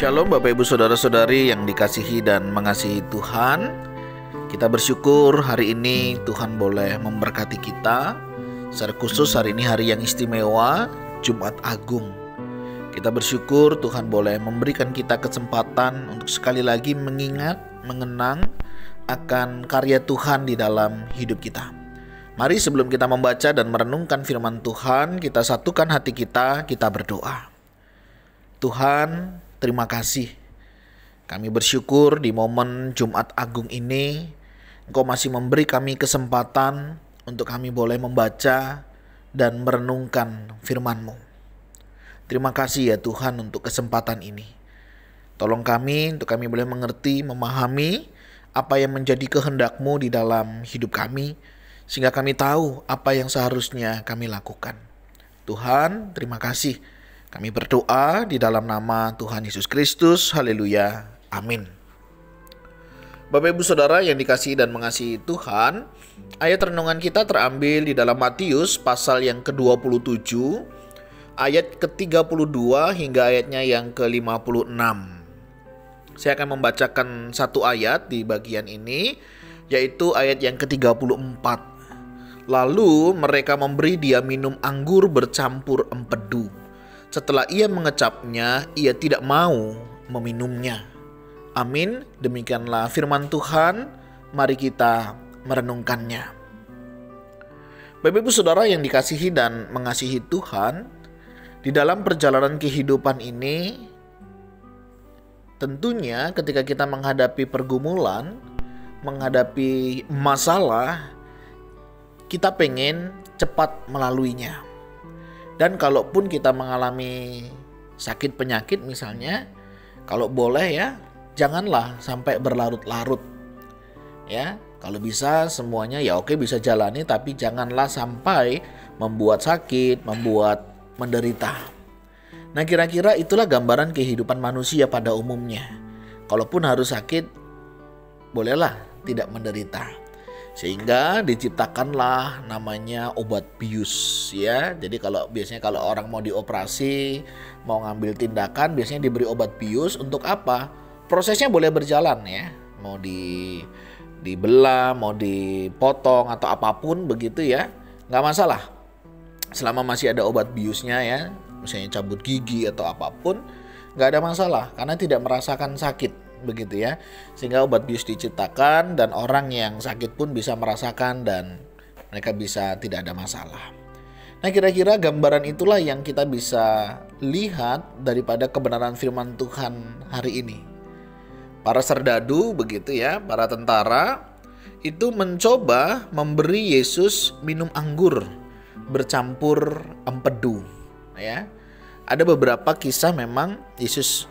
Shalom Bapak Ibu Saudara-saudari yang dikasihi dan mengasihi Tuhan. Kita bersyukur hari ini Tuhan boleh memberkati kita. Secara khusus hari ini hari yang istimewa, Jumat Agung. Kita bersyukur Tuhan boleh memberikan kita kesempatan untuk sekali lagi mengingat, mengenang akan karya Tuhan di dalam hidup kita. Mari sebelum kita membaca dan merenungkan firman Tuhan, kita satukan hati kita berdoa. Tuhan, terima kasih. Kami bersyukur di momen Jumat Agung ini, Engkau masih memberi kami kesempatan untuk kami boleh membaca dan merenungkan firman-Mu. Terima kasih ya Tuhan untuk kesempatan ini. Tolong kami untuk kami boleh mengerti, memahami apa yang menjadi kehendak-Mu di dalam hidup kami, sehingga kami tahu apa yang seharusnya kami lakukan. Tuhan, terima kasih. Kami berdoa di dalam nama Tuhan Yesus Kristus. Haleluya. Amin. Bapak Ibu Saudara yang dikasihi dan mengasihi Tuhan, ayat renungan kita terambil di dalam Matius pasal yang ke-27, ayat ke-32 hingga ayatnya yang ke-56. Saya akan membacakan satu ayat di bagian ini, yaitu ayat yang ke-34. Lalu mereka memberi dia minum anggur bercampur empedu. Setelah ia mengecapnya, ia tidak mau meminumnya. Amin. Demikianlah firman Tuhan. Mari kita merenungkannya. Bapak Ibu Saudara yang dikasihi dan mengasihi Tuhan, di dalam perjalanan kehidupan ini, tentunya ketika kita menghadapi pergumulan, menghadapi masalah, kita pengen cepat melaluinya. Dan kalaupun kita mengalami sakit penyakit misalnya, kalau boleh ya, janganlah sampai berlarut-larut. Ya, kalau bisa semuanya ya oke bisa jalani, tapi janganlah sampai membuat sakit, membuat menderita. Nah, kira-kira itulah gambaran kehidupan manusia pada umumnya. Kalaupun harus sakit, bolehlah tidak menderita. Sehingga diciptakanlah namanya obat bius ya. Jadi biasanya kalau orang mau dioperasi, mau ngambil tindakan, biasanya diberi obat bius untuk apa? Prosesnya boleh berjalan ya. Mau dibelah, mau dipotong atau apapun begitu ya, nggak masalah. Selama masih ada obat biusnya ya, misalnya cabut gigi atau apapun, nggak ada masalah karena tidak merasakan sakit. Begitu ya, sehingga obat bius diciptakan dan orang yang sakit pun bisa merasakan dan mereka bisa tidak ada masalah. Nah, kira-kira gambaran itulah yang kita bisa lihat daripada kebenaran firman Tuhan hari ini. Para serdadu begitu ya, para tentara itu mencoba memberi Yesus minum anggur bercampur empedu ya. Ada beberapa kisah memang Yesus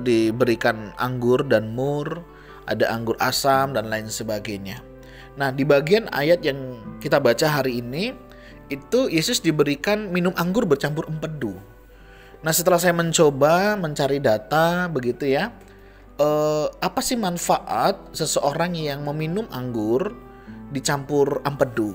diberikan anggur dan mur, ada anggur asam dan lain sebagainya. Nah, di bagian ayat yang kita baca hari ini, itu Yesus diberikan minum anggur bercampur empedu. Nah, setelah saya mencoba mencari data begitu ya, apa sih manfaat seseorang yang meminum anggur dicampur empedu?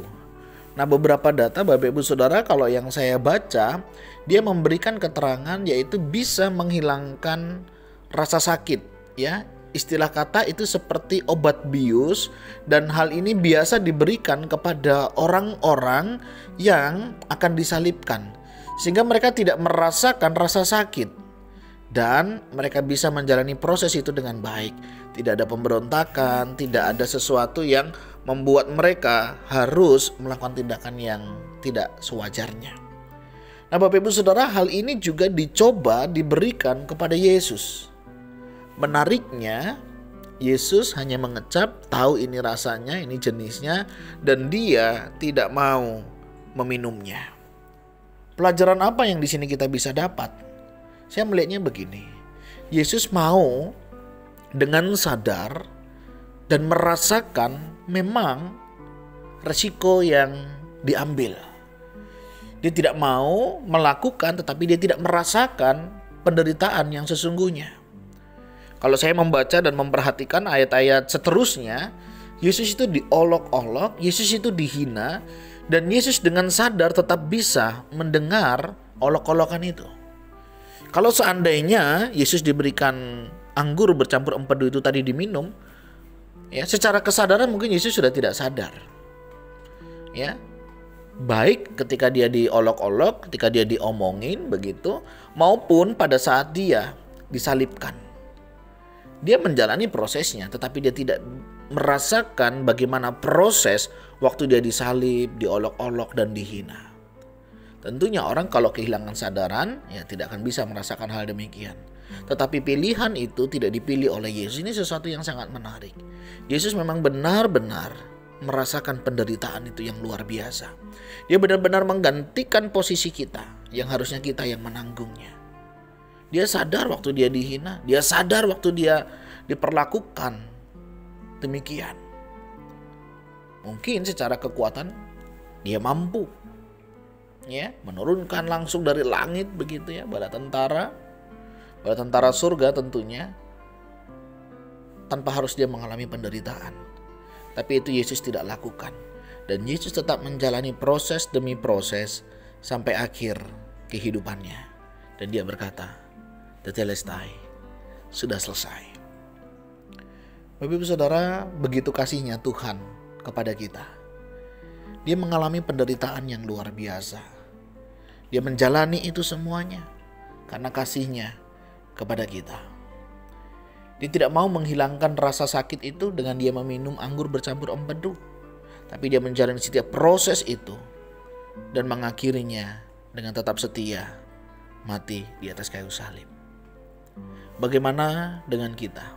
Nah, beberapa data Bapak Ibu Saudara kalau yang saya baca, dia memberikan keterangan yaitu bisa menghilangkan rasa sakit ya. Istilah kata itu seperti obat bius dan hal ini biasa diberikan kepada orang-orang yang akan disalibkan sehingga mereka tidak merasakan rasa sakit dan mereka bisa menjalani proses itu dengan baik. Tidak ada pemberontakan, tidak ada sesuatu yang membuat mereka harus melakukan tindakan yang tidak sewajarnya. Nah, Bapak Ibu Saudara, hal ini juga dicoba diberikan kepada Yesus. Menariknya, Yesus hanya mengecap, tahu ini rasanya, ini jenisnya, dan dia tidak mau meminumnya. Pelajaran apa yang di sini kita bisa dapat? Saya melihatnya begini. Yesus mau dengan sadar dan merasakan memang resiko yang diambil. Dia tidak mau melakukan, tetapi dia tidak merasakan penderitaan yang sesungguhnya. Kalau saya membaca dan memperhatikan ayat-ayat seterusnya, Yesus itu diolok-olok, Yesus itu dihina, dan Yesus dengan sadar tetap bisa mendengar olok-olokan itu. Kalau seandainya Yesus diberikan anggur bercampur empedu itu tadi diminum, ya secara kesadaran mungkin Yesus sudah tidak sadar. Ya. Baik ketika dia diolok-olok, ketika dia diomongin begitu, maupun pada saat dia disalibkan. Dia menjalani prosesnya, tetapi dia tidak merasakan bagaimana proses waktu dia disalib, diolok-olok dan dihina. Tentunya orang kalau kehilangan sadaran, ya tidak akan bisa merasakan hal demikian. Tetapi pilihan itu tidak dipilih oleh Yesus. Ini sesuatu yang sangat menarik. Yesus memang benar-benar merasakan penderitaan itu yang luar biasa. Dia benar-benar menggantikan posisi kita yang harusnya kita yang menanggungnya. Dia sadar waktu dia dihina, dia sadar waktu dia diperlakukan demikian. Mungkin secara kekuatan dia mampu ya menurunkan langsung dari langit begitu ya bala tentara surga tentunya, tanpa harus dia mengalami penderitaan. Tapi itu Yesus tidak lakukan. Dan Yesus tetap menjalani proses demi proses sampai akhir kehidupannya. Dan dia berkata, Tetelestai, sudah selesai. Bapak Ibu Saudara, begitu kasihnya Tuhan kepada kita. Dia mengalami penderitaan yang luar biasa. Dia menjalani itu semuanya karena kasihnya kepada kita. Dia tidak mau menghilangkan rasa sakit itu dengan dia meminum anggur bercampur empedu. Tapi dia menjalani setiap proses itu dan mengakhirinya dengan tetap setia mati di atas kayu salib. Bagaimana dengan kita?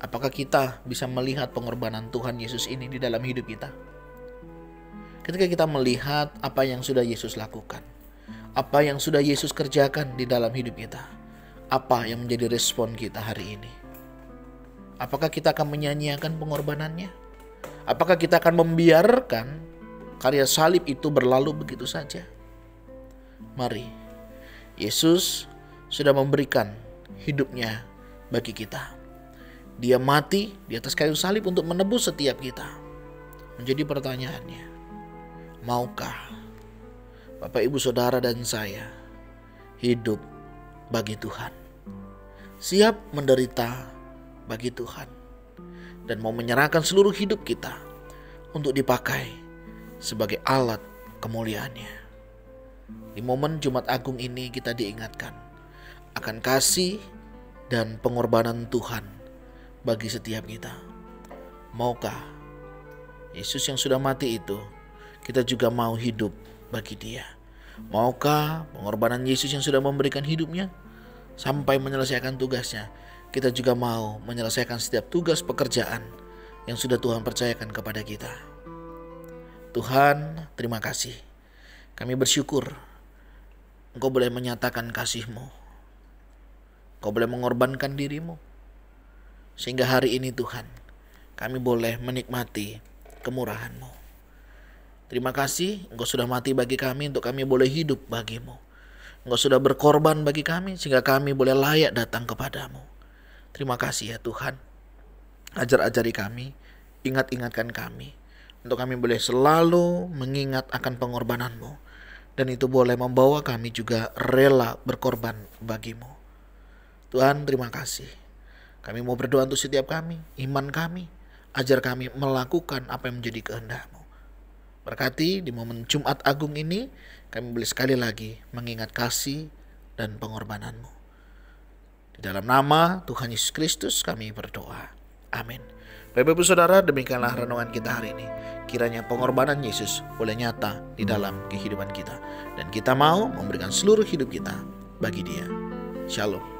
Apakah kita bisa melihat pengorbanan Tuhan Yesus ini di dalam hidup kita? Ketika kita melihat apa yang sudah Yesus lakukan, apa yang sudah Yesus kerjakan di dalam hidup kita, apa yang menjadi respon kita hari ini? Apakah kita akan menyanyiakan pengorbanannya? Apakah kita akan membiarkan karya salib itu berlalu begitu saja? Mari, Yesus sudah memberikan hidupnya bagi kita. Dia mati di atas kayu salib untuk menebus setiap kita. Menjadi pertanyaannya, maukah Bapak Ibu Saudara dan saya hidup bagi Tuhan? Siap menderita bagi Tuhan dan mau menyerahkan seluruh hidup kita untuk dipakai sebagai alat kemuliaannya. Di momen Jumat Agung ini kita diingatkan akan kasih dan pengorbanan Tuhan bagi setiap kita. Maukah Yesus yang sudah mati itu kita juga mau hidup bagi Dia? Maukah pengorbanan Yesus yang sudah memberikan hidupnya sampai menyelesaikan tugasnya, kita juga mau menyelesaikan setiap tugas pekerjaan yang sudah Tuhan percayakan kepada kita? Tuhan, terima kasih. Kami bersyukur Engkau boleh menyatakan kasih-Mu. Engkau boleh mengorbankan diri-Mu. Sehingga hari ini Tuhan, kami boleh menikmati kemurahan-Mu. Terima kasih Engkau sudah mati bagi kami untuk kami boleh hidup bagi-Mu. Engkau sudah berkorban bagi kami sehingga kami boleh layak datang kepadamu. Terima kasih ya Tuhan. Ajar-ajari kami, ingat-ingatkan kami, untuk kami boleh selalu mengingat akan pengorbanan-Mu. Dan itu boleh membawa kami juga rela berkorban bagi-Mu. Tuhan, terima kasih. Kami mau berdoa untuk setiap kami, iman kami. Ajar kami melakukan apa yang menjadi kehendak-Mu. Berkati di momen Jumat Agung ini, kami boleh sekali lagi mengingat kasih dan pengorbanan-Mu. Di dalam nama Tuhan Yesus Kristus kami berdoa. Amin. Bapak Ibu Saudara, demikianlah renungan kita hari ini. Kiranya pengorbanan Yesus boleh nyata di dalam kehidupan kita. Dan kita mau memberikan seluruh hidup kita bagi Dia. Shalom.